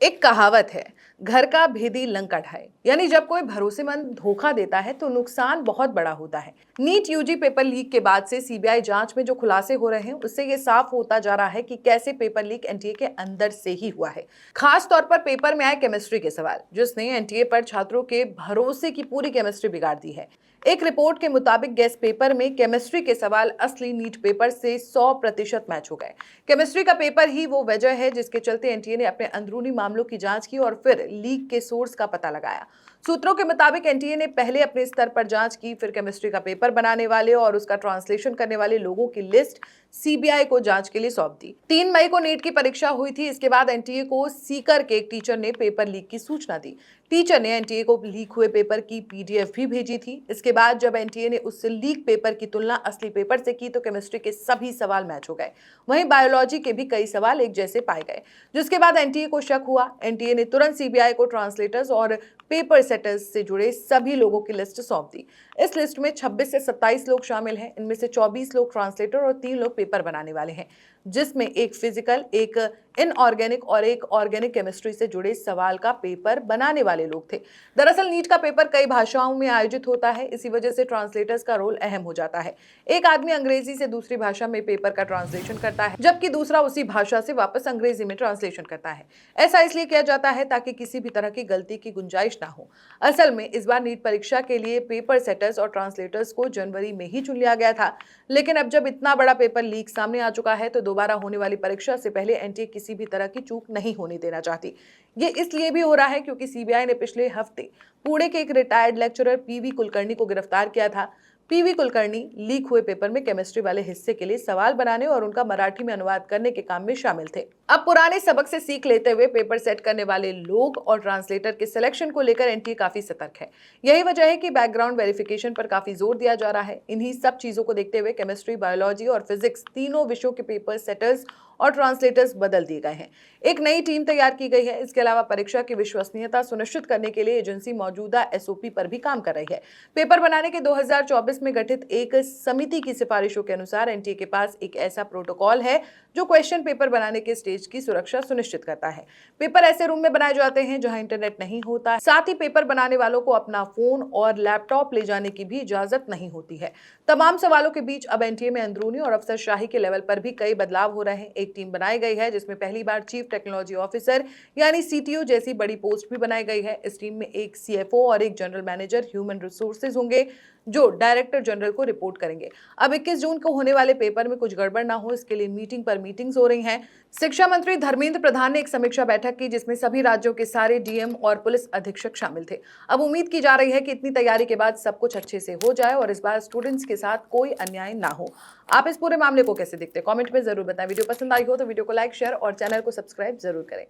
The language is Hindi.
एक कहावत है, घर का भेदी लंका ढाए। यानी जब कोई भरोसेमंद धोखा देता है तो नुकसान बहुत बड़ा होता है। नीट यूजी पेपर लीक के बाद से सीबीआई जांच में जो खुलासे हो रहे हैं उससे ये साफ होता जा रहा है कि कैसे पेपर लीक एनटीए के अंदर से ही हुआ है। खास तौर पर पेपर में आए केमिस्ट्री के सवाल, जिसने एनटीए पर छात्रों के भरोसे की पूरी केमिस्ट्री बिगाड़ दी है। एक रिपोर्ट के मुताबिक गेस्ट पेपर में केमिस्ट्री के सवाल असली नीट पेपर से 100% मैच हो गए। केमिस्ट्री का पेपर ही वो वजह है जिसके चलते एनटीए ने अपने अंदरूनी मामलों की जांच की और फिर लीक के सोर्स का पता लगाया। सूत्रों के मुताबिक एनटीए ने पहले अपने स्तर पर जांच की, फिर केमिस्ट्री का पेपर बनाने वाले और उसका ट्रांसलेशन करने वाले लोगों की लिस्ट सीबीआई को जांच के लिए सौंप दी। 3 मई को नीट की परीक्षा हुई थी। इसके बाद एनटीए को सीकर के एक टीचर ने पेपर लीक की सूचना दी। टीचर ने एनटीए को लीक हुए पेपर की पीडीएफ भी भेजी थी। इसके बाद जब एनटीए ने उस लीक पेपर की तुलना असली पेपर से की तो केमिस्ट्री के सभी सवाल मैच हो गए। वहीं बायोलॉजी के भी कई सवाल एक जैसे पाए गए, जिसके बाद एनटीए को शक हुआ। एनटीए ने तुरंत सीबीआई को ट्रांसलेटर्स और पेपर सेटर्स से जुड़े सभी लोगों की लिस्ट सौंप दी। इस लिस्ट में 26 से 27 लोग शामिल हैं। इनमें से 24 लोग ट्रांसलेटर और 3 लोग पेपर बनाने वाले हैं, जिसमें एक फिजिकल, एक इनऑर्गेनिक और एक ऑर्गेनिक केमिस्ट्री से जुड़े सवाल का पेपर बनाने वाले लोग थे। दरअसल नीट का पेपर कई भाषाओं में आयोजित होता है, इसी वजह से ट्रांसलेटर्स का रोल अहम हो जाता है। एक आदमी अंग्रेजी से दूसरी भाषा में पेपर का ट्रांसलेशन करता है, जबकि दूसरा उसी भाषा से वापस अंग्रेजी में ट्रांसलेशन करता है। ऐसा इसलिए किया जाता है ताकि किसी भी तरह की गलती की गुंजाइश ना हो। असल में इस बार नीट परीक्षा के लिए पेपर सेटर्स और ट्रांसलेटर्स को जनवरी में ही चुन लिया गया था, लेकिन अब जब इतना बड़ा पेपर लीक सामने आ चुका है तो दोबारा होने वाली परीक्षा से पहले एनटीए किसी भी तरह की चूक नहीं होने देना चाहती। ये इसलिए भी हो रहा है क्योंकि सीबीआई ने पिछले हफ्ते पुणे के एक रिटायर्ड लेक्चरर पीवी कुलकर्णी को गिरफ्तार किया था। पीवी कुलकर्णी लीक हुए पेपर में केमिस्ट्री वाले हिस्से के लिए सवाल बनाने और उनका मराठी में अनुवाद करने के काम में शामिल थे। अब पुराने सबक से सीख लेते हुए पेपर सेट करने वाले लोग और ट्रांसलेटर के सिलेक्शन को लेकर एनटीए काफी सतर्क है। यही वजह है कि बैकग्राउंड वेरिफिकेशन पर काफी जोर दिया जा रहा है। इन्हीं सब चीजों को देखते हुए केमिस्ट्री, बायोलॉजी और फिजिक्स तीनों विषयों के पेपर सेटर्स और ट्रांसलेटर्स बदल दिए गए हैं। एक नई टीम तैयार की गई है। इसके अलावा परीक्षा की विश्वसनीयता सुनिश्चित करने के लिए एजेंसी मौजूदा एसओपी पर भी काम कर रही है। पेपर बनाने के 2024 में गठित एक समिति की सिफारिशों के अनुसार एनटीए के पास एक ऐसा प्रोटोकॉल है जो क्वेश्चन पेपर बनाने के स्टेज की सुरक्षा सुनिश्चित करता है। पेपर ऐसे रूम में बनाए जाते हैं जहां इंटरनेट नहीं होता। साथ ही पेपर बनाने वालों को अपना फोन और लैपटॉप ले जाने की भी इजाजत नहीं होती है। तमाम सवालों के बीच अब एनटीए में अंदरूनी और अफसरशाही के लेवल पर भी कई बदलाव हो रहे हैं। एक टीम बनाई गई है जिसमें पहली बार चीफ टेक्नोलॉजी ऑफिसर यानी सीटीओ जैसी बड़ी पोस्ट भी बनाई गई है। इस टीम में एक सीएफओ और एक जनरल मैनेजर ह्यूमन रिसोर्सेज होंगे जो डायरेक्टर जनरल को रिपोर्ट करेंगे। अब 21 जून को होने वाले पेपर में कुछ गड़बड़ ना हो, इसके लिए मीटिंग पर मीटिंग्स हो रही हैं। शिक्षा मंत्री धर्मेंद्र प्रधान ने एक समीक्षा बैठक की जिसमें सभी राज्यों के सारे डीएम और पुलिस अधीक्षक शामिल थे। अब उम्मीद की जा रही है कि इतनी तैयारी के बाद सब कुछ अच्छे से हो जाए और इस बार स्टूडेंट्स के साथ कोई अन्याय ना हो। आप इस पूरे मामले को कैसे देखते हैं, कमेंट में जरूर बताएं। वीडियो पसंद आई हो तो वीडियो को लाइक, शेयर और चैनल को सब्सक्राइब जरूर करें।